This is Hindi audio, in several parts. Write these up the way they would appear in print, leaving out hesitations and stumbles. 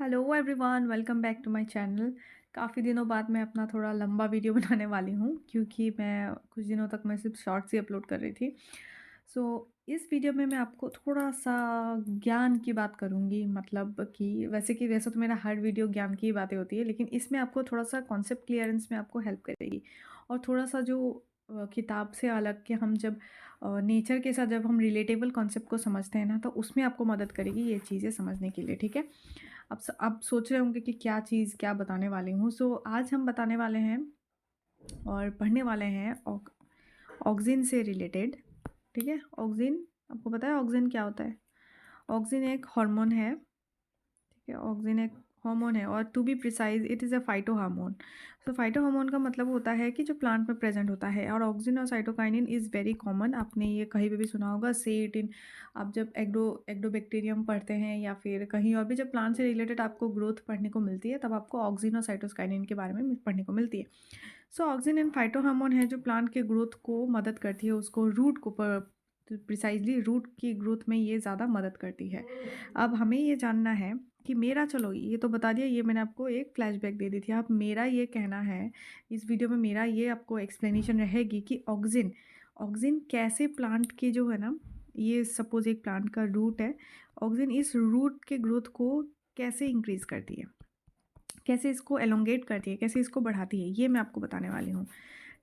Hello everyone, welcome back to my channel. काफ़ी दिनों बाद मैं अपना थोड़ा लंबा वीडियो बनाने वाली हूँ क्योंकि मैं कुछ दिनों तक मैं सिर्फ शॉर्ट्स ही अपलोड कर रही थी। सो इस वीडियो में मैं आपको थोड़ा सा ज्ञान की बात करूँगी, मतलब कि वैसे तो मेरा हर वीडियो ज्ञान की ही बातें होती है, लेकिन इसमें आपको थोड़ा सा कॉन्सेप्ट क्लियरेंस में आपको हेल्प करेगी। और थोड़ा सा जो किताब से अलग के हम जब नेचर के साथ जब हम रिलेटेबल कॉन्सेप्ट को समझते हैं ना, तो उसमें आपको मदद करेगी ये चीज़ें समझने के लिए। ठीक है, आप सोच रहे होंगे कि क्या चीज़ क्या बताने वाली हूँ। सो आज हम बताने वाले हैं और पढ़ने वाले हैं ऑक्सीजन से रिलेटेड। ठीक है, ऑक्सीजन, आपको पता है ऑक्सीजन क्या होता है? ऑक्सीजन एक हार्मोन है। ठीक है, ऑक्सीजन एक हार्मोन है और to be precise it is a phytohormone. So phytohormone का मतलब होता है कि जो प्लांट में प्रेजेंट होता है, और ऑक्सीजन और साइटोकाइनिन इज़ वेरी कॉमन। आपने ये कहीं पे भी सुना होगा, से इट इन। आप जब एग्डोबैक्टीरियम पढ़ते हैं या फिर कहीं और भी जब प्लांट से रिलेटेड आपको ग्रोथ पढ़ने को मिलती है, तब आपको ऑक्सीजन और साइटोकाइनिन के बारे में पढ़ने को मिलती है। So oxygen and phyto hormone है जो प्लांट के ग्रोथ को मदद करती है, उसको रूट को प्रिसाइजली रूट की ग्रोथ में ये ज़्यादा मदद करती है। अब हमें ये जानना है कि मेरा, चलो ये तो बता दिया, ये मैंने आपको एक फ्लैशबैक दे दी थी। अब मेरा ये कहना है इस वीडियो में, मेरा ये आपको एक्सप्लेनेशन रहेगी कि ऑक्सीजन ऑक्सीजन कैसे प्लांट के जो है ना, ये सपोज एक प्लांट का रूट है, ऑक्सीजन इस रूट के ग्रोथ को कैसे इंक्रीज करती है, कैसे इसको एलोंगेट करती है, कैसे इसको बढ़ाती है, ये मैं आपको बताने वाली हूँ।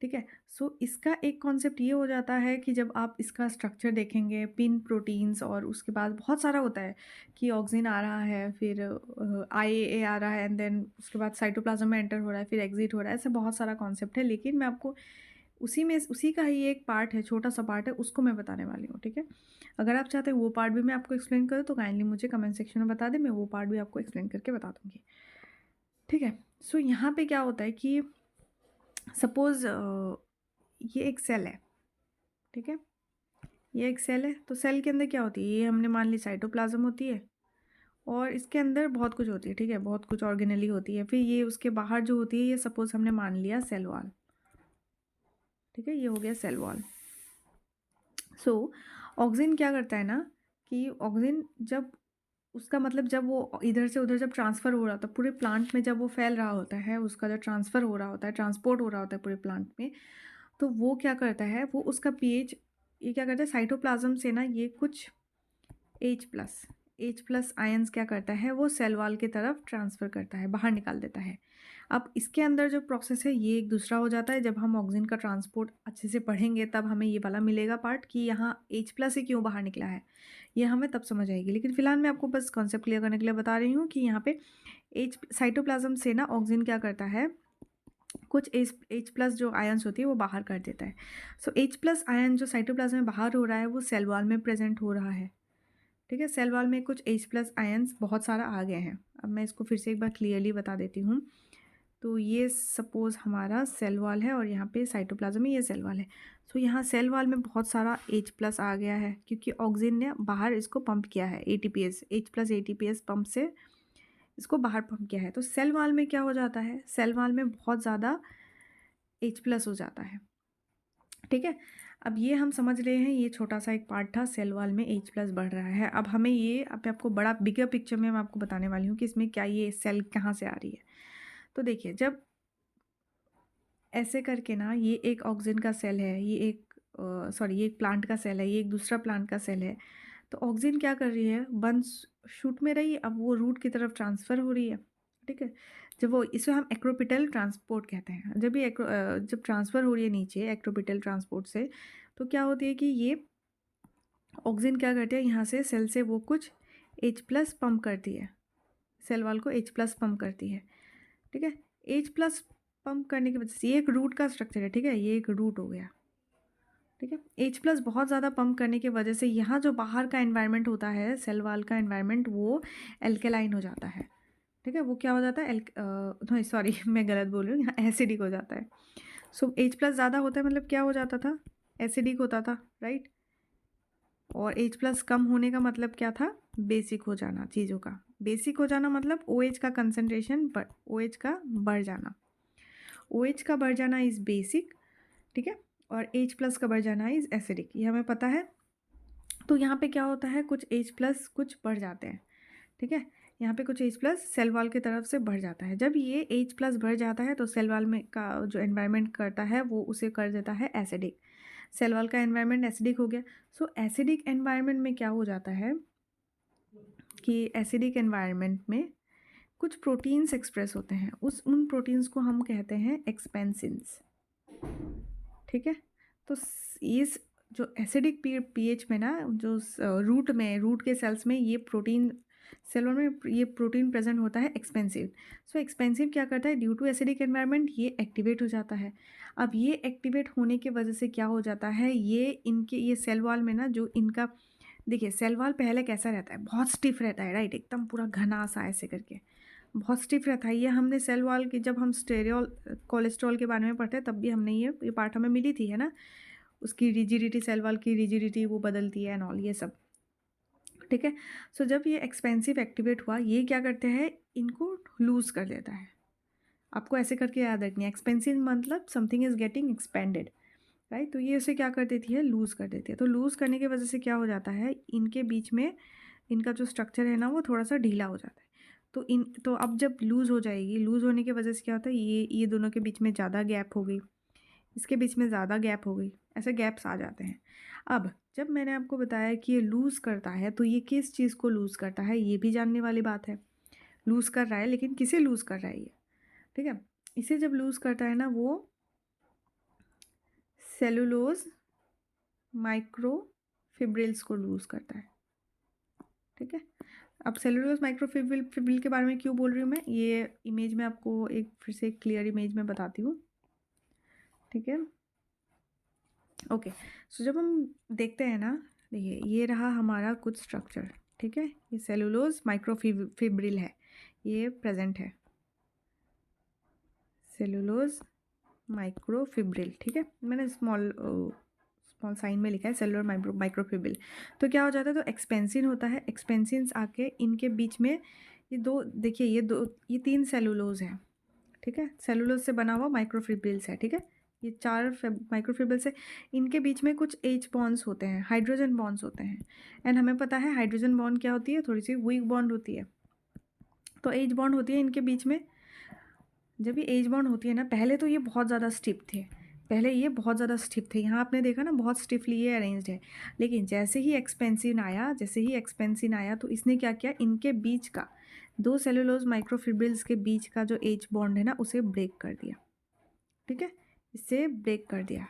ठीक है, सो इसका एक कॉन्सेप्ट ये हो जाता है कि जब आप इसका स्ट्रक्चर देखेंगे, पिन प्रोटीन्स, और उसके बाद बहुत सारा होता है कि ऑक्सीजन आ रहा है, फिर आईएए आ रहा है, एंड देन उसके बाद साइटोप्लाज्म में एंटर हो रहा है, फिर एग्जिट हो रहा है। ऐसे बहुत सारा कॉन्सेप्ट है, लेकिन मैं आपको उसी का ही एक पार्ट है, छोटा सा पार्ट है, उसको मैं बताने वाली हूँ। ठीक है, अगर आप चाहते हैं वो पार्ट भी मैं आपको एक्सप्लेन करूँ तो काइंडली मुझे कमेंट सेक्शन में बता दें, मैं वो पार्ट भी आपको एक्सप्लेन करके बता दूँगी। ठीक है, सो यहाँ पे क्या होता है कि सपोज़ ये एक सेल है। ठीक है, ये एक सेल है, तो सेल के अंदर क्या होती है, ये हमने मान ली साइटोप्लाज्म होती है, और इसके अंदर बहुत कुछ होती है। ठीक है, बहुत कुछ ऑर्गेनली होती है। फिर ये उसके बाहर जो होती है, ये सपोज़ हमने मान लिया सेल वॉल। ठीक है, ये हो गया सेल वॉल। सो ऑक्सीजन क्या करता है ना, कि ऑक्सीजन जब उसका मतलब जब वो इधर से उधर जब ट्रांसफ़र हो रहा होता है पूरे प्लांट में, जब वो फैल रहा होता है, उसका जो ट्रांसफ़र हो रहा होता है, ट्रांसपोर्ट हो रहा होता है पूरे प्लांट में, तो वो क्या करता है, वो उसका पीएच, ये क्या करता है, साइटोप्लाज्म से ना ये कुछ H+ आयंस क्या करता है, वो सेल वॉल की तरफ ट्रांसफ़र करता है, बाहर निकाल देता है। अब इसके अंदर जो प्रोसेस है ये एक दूसरा हो जाता है। जब हम ऑक्सीजन का ट्रांसपोर्ट अच्छे से पढ़ेंगे तब हमें ये वाला मिलेगा पार्ट कि यहाँ H+ ही क्यों बाहर निकला है, ये हमें तब समझ आएगी। लेकिन फिलहाल मैं आपको बस कॉन्सेप्ट क्लियर करने के लिए बता रही हूँ कि यहाँ पे साइटोप्लाज्म से ना ऑक्सीजन क्या करता है, कुछ H+ जो आयंस होती है वो बाहर कर देता है। सो H+ आयन जो साइटोप्लाज्म में बाहर हो रहा है, वो सेल वॉल में प्रेजेंट हो रहा है। ठीक है, सेल वॉल में कुछ H+ आयंस बहुत सारा आ गए हैं। अब मैं इसको फिर से एक बार क्लियरली बता देती हूँ। तो ये सपोज़ हमारा सेल वॉल है और यहाँ पे साइटोप्लाज्म में ये सेल वॉल है। सो यहाँ सेल वॉल में बहुत सारा H+ आ गया है क्योंकि ऑक्सीजन ने बाहर इसको पंप किया है, एटीपीएस, H+ एटीपीएस पंप से इसको बाहर पंप किया है। तो सेल वॉल में क्या हो जाता है, सेल वॉल में बहुत ज़्यादा H+ हो जाता है। ठीक है, अब ये हम समझ रहे हैं, ये छोटा सा एक पार्ट था, सेल वॉल में H+ बढ़ रहा है। अब हमें ये, अब मैं आपको बड़ा बिगर पिक्चर में मैं आपको बताने वाली हूँ कि इसमें क्या, ये सेल कहाँ से आ रही है। तो देखिए, जब ऐसे करके ना, ये एक ऑक्सीजन का सेल है, ये एक ये एक प्लांट का सेल है, ये एक दूसरा प्लांट का सेल है। तो ऑक्सीजन क्या कर रही है, वन शूट में रही, अब वो रूट की तरफ ट्रांसफ़र हो रही है। ठीक है, जब वो, इसे हम एक्रोपिटल ट्रांसपोर्ट कहते हैं। जब ये जब ट्रांसफ़र हो रही है नीचे एक्रोपिटल ट्रांसपोर्ट से, तो क्या होती है कि ये ऑक्सीजन क्या करती है, यहाँ से सेल से वो कुछ H+ पंप करती है, सेल वॉल को H+ पंप करती है। ठीक है, H+ पंप करने की वजह से, ये एक रूट का स्ट्रक्चर है। ठीक है, ये एक रूट हो गया। ठीक है, H+ बहुत ज़्यादा पंप करने की वजह से यहाँ जो बाहर का एनवायरनमेंट होता है, सेल वॉल का एनवायरनमेंट, वो एल्केलाइन हो जाता है। ठीक है, वो क्या हो जाता है, नहीं सॉरी मैं गलत बोल रही हूँ, यहाँ एसिडिक हो जाता है। सो H+ ज़्यादा होता है, मतलब क्या हो जाता था, एसिडिक होता था, राइट। और H+ कम होने का मतलब क्या था, बेसिक हो जाना चीज़ों का। बेसिक हो जाना मतलब OH का कंसनट्रेशन, OH का बढ़ जाना, OH का बढ़ जाना इज़ बेसिक। ठीक है, और H+ का बढ़ जाना इज़ एसिडिक, ये हमें पता है। तो यहाँ पे क्या होता है, कुछ H+ कुछ बढ़ जाते हैं। ठीक है, यहाँ पे कुछ H+ सेल वॉल की तरफ से बढ़ जाता है। जब ये H+ बढ़ जाता है तो सेल वॉल में का जो एनवायरनमेंट करता है वो उसे कर देता है एसिडिक। सेल वॉल का एनवायरनमेंट एसिडिक हो गया। सो एसिडिक एनवायरनमेंट में क्या हो जाता है कि एसिडिक एनवायरनमेंट में कुछ प्रोटीन्स एक्सप्रेस होते हैं, उन प्रोटीन्स को हम कहते हैं एक्सपेंसिन्स। ठीक है, तो इस जो एसिडिक पीएच में ना, जो रूट के सेल्स में ये प्रोटीन, सेलों में ये प्रोटीन प्रेजेंट होता है एक्सपेंसिव। सो एक्सपेंसिव क्या करता है, ड्यू टू एसिडिक एनवायरनमेंट ये एक्टिवेट हो जाता है। अब ये एक्टिवेट होने की वजह से क्या हो जाता है, ये सेल वॉल में ना, जो इनका, देखिए सेल वॉल पहले कैसा रहता है, बहुत स्टिफ रहता है, राइट, एकदम पूरा घना सा ऐसे करके बहुत स्टिफ रहता है। ये हमने सेल वॉल की, जब हम स्टेरियोल कोलेस्ट्रॉल के बारे में पढ़ते हैं तब भी हमने ये पार्ट हमें मिली थी, है ना, उसकी रिजिडिटी, सेल वॉल की रिजिडिटी वो बदलती है एंड ऑल ये सब। ठीक है, सो जब ये एक्सपेंसिव एक्टिवेट हुआ, ये क्या करते हैं, इनको लूज़ कर देता है। आपको ऐसे करके याद रखनी है, एक्सपेंसिव मतलब something is getting expanded, right. तो ये उसे क्या कर देती है, लूज़ कर देती है। तो लूज़ करने की वजह से क्या हो जाता है, इनके बीच में इनका जो स्ट्रक्चर है ना वो थोड़ा सा ढीला हो जाता है। तो अब जब लूज़ हो जाएगी, लूज़ होने की वजह से क्या होता है, ये दोनों के बीच में ज़्यादा गैप हो गई, इसके बीच में ज़्यादा गैप हो गई, ऐसे गैप्स आ जाते हैं। अब जब मैंने आपको बताया कि ये लूज़ करता है, तो ये किस चीज़ को लूज़ करता है, ये भी जानने वाली बात है। लूज़ कर रहा है, लेकिन किसे लूज़ कर रहा है ये, ठीक है। इसे जब लूज़ करता है ना, वो सेलुलोज माइक्रोफिब्रिल्स को लूज़ करता है। ठीक है, अब सेलुलोज माइक्रोफिब्रिल के बारे में क्यों बोल रही हूँ मैं, ये इमेज में आपको एक फिर से क्लियर इमेज में बताती हूँ। ठीक है, ओके। सो जब हम देखते हैं ना, देखिए ये रहा हमारा कुछ स्ट्रक्चर, ठीक है, ये सेलुलोज माइक्रोफिब्रिल है, ये प्रेजेंट है, सेलुलोज माइक्रोफिब्रिल, ठीक है, मैंने स्मॉल साइन में लिखा है सेलुलर माइक्रोफिब्रिल। तो क्या हो जाता है, तो एक्सपेंसिन होता है, एक्सपेंसिन्स आके इनके बीच में ये दो, देखिए ये 3 सेलुलोज हैं, ठीक है, सेलुलोज से बना हुआ माइक्रोफिब्रिल्स है, ठीक है, ये 4 माइक्रोफिब्रिल्स है, इनके बीच में कुछ H बॉन्ड्स होते हैं, हाइड्रोजन बॉन्ड्स होते हैं। एंड हमें पता है हाइड्रोजन बॉन्ड क्या होती है, थोड़ी सी वीक बॉन्ड होती है। तो H बॉन्ड होती है इनके बीच में। जब ये H बॉन्ड होती है ना, पहले तो ये बहुत ज़्यादा स्टिफ थे, पहले ये बहुत ज़्यादा स्टिफ थे, यहाँ आपने देखा ना बहुत स्टिफली ये अरेंज्ड है। लेकिन जैसे ही एक्सपेंसिन आया तो इसने क्या किया, इनके बीच का 2 सेलुलोज माइक्रोफिब्रिल्स के बीच का जो H बॉन्ड है ना, उसे ब्रेक कर दिया। ठीक है, इसे ब्रेक कर दिया।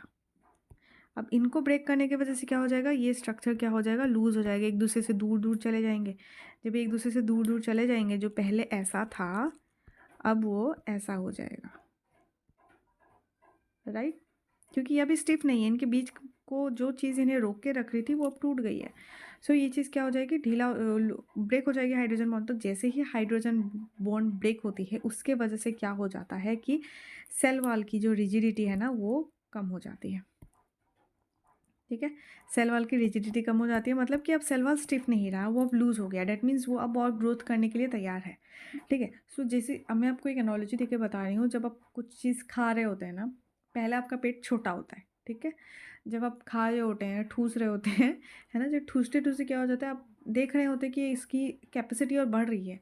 अब इनको ब्रेक करने की वजह से क्या हो जाएगा, ये स्ट्रक्चर क्या हो जाएगा, लूज़ हो जाएगा, एक दूसरे से दूर दूर चले जाएंगे। जब एक दूसरे से दूर दूर चले जाएंगे, जो पहले ऐसा था अब वो ऐसा हो जाएगा, राइट, क्योंकि ये अभी स्टिफ नहीं है, इनके बीच को जो चीज़ इन्हें रोक के रख रही थी वो अब टूट गई है। सो ये चीज़ क्या हो जाएगी, ढीला ब्रेक हो जाएगी हाइड्रोजन बॉन्ड। तो जैसे ही हाइड्रोजन बॉन्ड ब्रेक होती है, उसके वजह से क्या हो जाता है कि सेल वॉल की जो रिजिडिटी है ना वो कम हो जाती है। ठीक है, सेल वॉल की रिजिडिटी कम हो जाती है, मतलब कि अब सेल वॉल स्टिफ नहीं रहा, वो अब लूज़ हो गया, डेट मीन्स वो अब और ग्रोथ करने के लिए तैयार है। ठीक है, सो जैसे अब मैं आपको एक एनालॉजी देके बता रही हूँ, जब आप कुछ चीज़ खा रहे होते हैं ना, पहले आपका पेट छोटा होता है, ठीक है, जब आप खा रहे होते हैं, ठूस रहे होते हैं, है ना, जब ठूसते ठूसते क्या हो जाता है, आप देख रहे होते हैं कि इसकी कैपेसिटी और बढ़ रही है।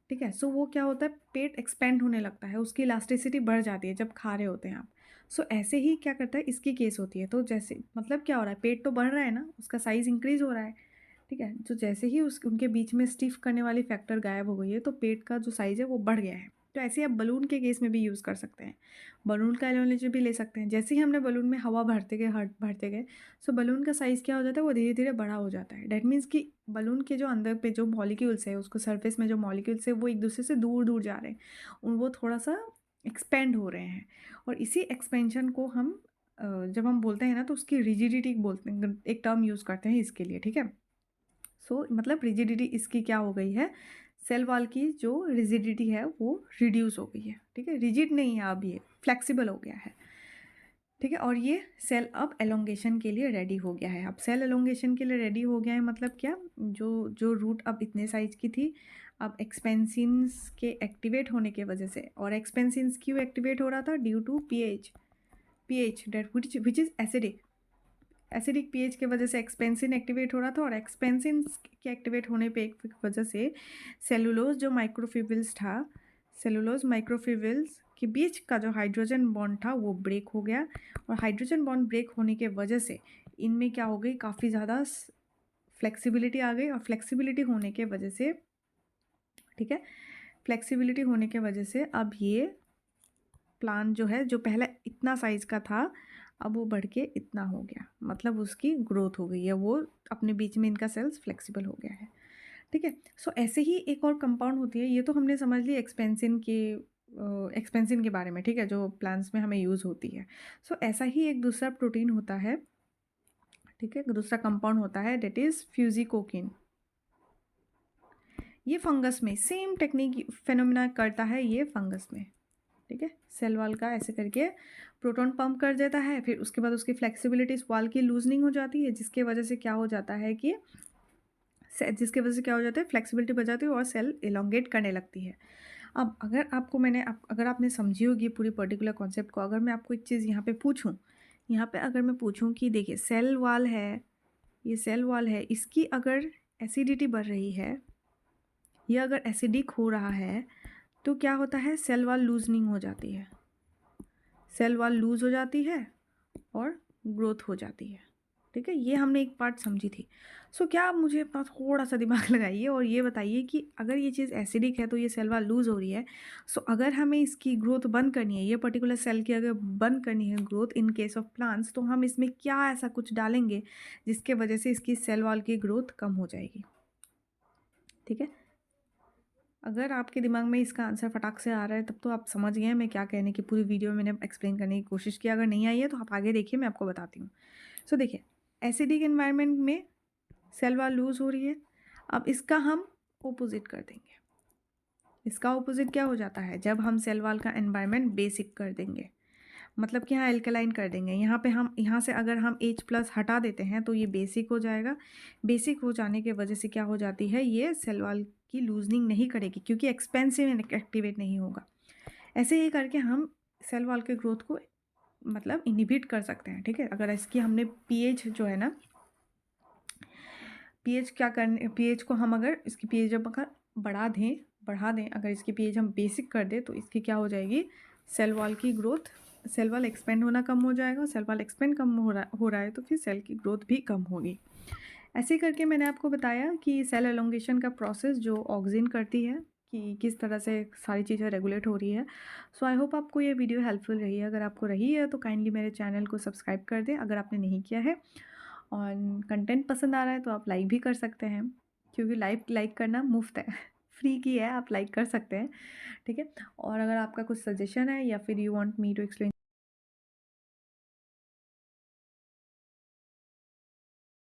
ठीक है, सो वो क्या होता है, पेट एक्सपेंड होने लगता है, उसकी इलास्टिसिटी बढ़ जाती है जब खा रहे होते हैं आप। सो ऐसे ही क्या करता है, इसकी केस होती है। तो जैसे मतलब क्या हो रहा है, पेट तो बढ़ रहा है ना, उसका साइज़ इंक्रीज़ हो रहा है, ठीक है, तो जैसे ही उनके बीच में स्टिफ करने वाली फैक्टर गायब हो गई है, तो पेट का जो साइज़ है वो बढ़ गया है। तो ऐसे ही आप बलून के केस में भी यूज़ कर सकते हैं, बलून का एनालॉजी भी ले सकते हैं। जैसे ही हमने बलून में हवा भरते गए, सो बलून का साइज़ क्या हो जाता है, वो धीरे धीरे बड़ा हो जाता है। डैट मीन्स कि बलून के जो अंदर पे जो मॉलिक्यूल्स है, उसको सरफेस में जो मॉलिक्यूल्स है वो एक दूसरे से दूर दूर जा रहे हैं, वो थोड़ा सा एक्सपेंड हो रहे हैं। और इसी एक्सपेंशन को हम जब हम बोलते हैं ना, तो उसकी रिजिडिटी बोलते हैं, एक टर्म यूज़ करते हैं इसके लिए। ठीक है, सो मतलब रिजिडिटी इसकी क्या हो गई है, सेल वॉल की जो रिजिडिटी है वो रिड्यूस हो गई है। ठीक है, रिजिड नहीं है, अब ये फ्लेक्सिबल हो गया है। ठीक है, और ये सेल अब एलोंगेशन के लिए रेडी हो गया है। अब सेल एलोंगेशन के लिए रेडी हो गया है मतलब क्या, जो जो रूट अब इतने साइज की थी, अब एक्सपेंसिन्स के एक्टिवेट होने के वजह से, और एक्सपेंसिन्स क्यों एक्टिवेट हो रहा था, due to pH, that which is acidic, acidic pH के वजह से एक्सपेंसिन एक्टिवेट हो रहा था, और एक्सपेंसिन के एक्टिवेट होने पे एक वजह से सेलुलोज जो माइक्रोफिब्रिल्स था, सेलुलोज माइक्रोफिब्रिल्स के बीच का जो हाइड्रोजन बॉन्ड था वो ब्रेक हो गया, और हाइड्रोजन बॉन्ड ब्रेक होने के वजह से इनमें क्या हो गई, काफ़ी ज़्यादा फ्लेक्सिबिलिटी आ गई, और फ्लेक्सिबिलिटी होने के वजह से, ठीक है, फ्लेक्सिबिलिटी होने के वजह से अब ये प्लांट जो है, जो पहले इतना साइज़ का था, अब वो बढ़ के इतना हो गया, मतलब उसकी ग्रोथ हो गई है, वो अपने बीच में इनका सेल्स फ्लेक्सिबल हो गया है, ठीक है। सो ऐसे ही एक और कंपाउंड होती है, ये तो हमने समझ ली एक्सपेंसिन के बारे में, ठीक है, जो प्लांट्स में हमें यूज़ होती है। सो ऐसा ही एक दूसरा प्रोटीन होता है, ठीक है, दूसरा कंपाउंड होता है, डेट इज़ फ्यूजिकोकिन। ये फंगस में सेम टेक्निक फेनोमेना करता है, ये फंगस में, ठीक है। सेल वॉल का ऐसे करके प्रोटॉन पंप कर देता है, फिर उसके बाद उसकी फ्लेक्सिबिलिटी इस वॉल की लूजनिंग हो जाती है, जिसके वजह से क्या हो जाता है कि फ्लेक्सिबिलिटी बढ़ जाती है और सेल इलोंगेट करने लगती है। अब अगर आपने समझी होगी पूरी पर्टिकुलर कॉन्सेप्ट को, अगर मैं आपको एक चीज़ यहाँ पे अगर मैं पूछूँ कि देखिए सेल वॉल है, ये सेल वॉल है, इसकी अगर एसिडिटी बढ़ रही है, ये अगर एसिडिक हो रहा है, तो क्या होता है, सेल वॉल लूजनिंग हो जाती है, सेल वॉल लूज हो जाती है और ग्रोथ हो जाती है, ठीक है। ये हमने एक पार्ट समझी थी। सो क्या आप मुझे अपना थोड़ा सा दिमाग लगाइए और ये बताइए कि अगर ये चीज़ एसिडिक है तो ये सेल वॉल लूज हो रही है, सो अगर हमें इसकी ग्रोथ बंद करनी है, ये पर्टिकुलर सेल की अगर बंद करनी है growth in case of plants, तो हम इसमें क्या ऐसा कुछ डालेंगे जिसके वजह से इसकी सेल वॉल की ग्रोथ कम हो जाएगी, ठीक है। अगर आपके दिमाग में इसका आंसर फटाक से आ रहा है, तब तो आप समझ गए हैं मैं क्या कहने की पूरी वीडियो मैंने एक्सप्लेन करने की कोशिश की। अगर नहीं आई है तो आप आगे देखिए, मैं आपको बताती हूँ। सो देखिए, एसिडिक एनवायरनमेंट में सेल वॉल लूज हो रही है, अब इसका हम ओपोजिट कर देंगे। इसका ओपोजिट क्या हो जाता है, जब हम सेल वॉल का एनवायरनमेंट बेसिक कर देंगे, मतलब कि यहाँ एल्कलाइन कर देंगे, यहाँ से अगर हम H+ हटा देते हैं तो ये बेसिक हो जाएगा। बेसिक हो जाने के वजह से क्या हो जाती है, ये सेल वॉल की लूजनिंग नहीं करेगी, क्योंकि एक्सपेंसिव एक्टिवेट नहीं होगा। ऐसे ही करके हम सेल वॉल के ग्रोथ को मतलब इनहिबिट कर सकते हैं, ठीक है। अगर इसकी हमने पीएच जो है ना, पीएच को हम अगर इसकी पीएच जब अगर बढ़ा दें, अगर इसकी पीएच हम बेसिक कर दें, तो इसकी क्या हो जाएगी, सेल वॉल की ग्रोथ, सेल वॉल एक्सपेंड होना कम हो जाएगा। सेल वॉल एक्सपेंड कम हो रहा है तो फिर सेल की ग्रोथ भी कम होगी। ऐसे करके मैंने आपको बताया कि सेल एलोंगेशन का प्रोसेस जो ऑक्सिन करती है, कि किस तरह से सारी चीज़ें रेगुलेट हो रही है। सो आई होप आपको ये वीडियो हेल्पफुल रही है। अगर आपको रही है तो काइंडली मेरे चैनल को सब्सक्राइब कर दें अगर आपने नहीं किया है, और कंटेंट पसंद आ रहा है तो आप लाइक भी कर सकते हैं, क्योंकि लाइक करना मुफ्त है फ्री की है, आप लाइक कर सकते हैं, ठीक है। और अगर आपका कुछ सजेशन है या फिर you want me to explain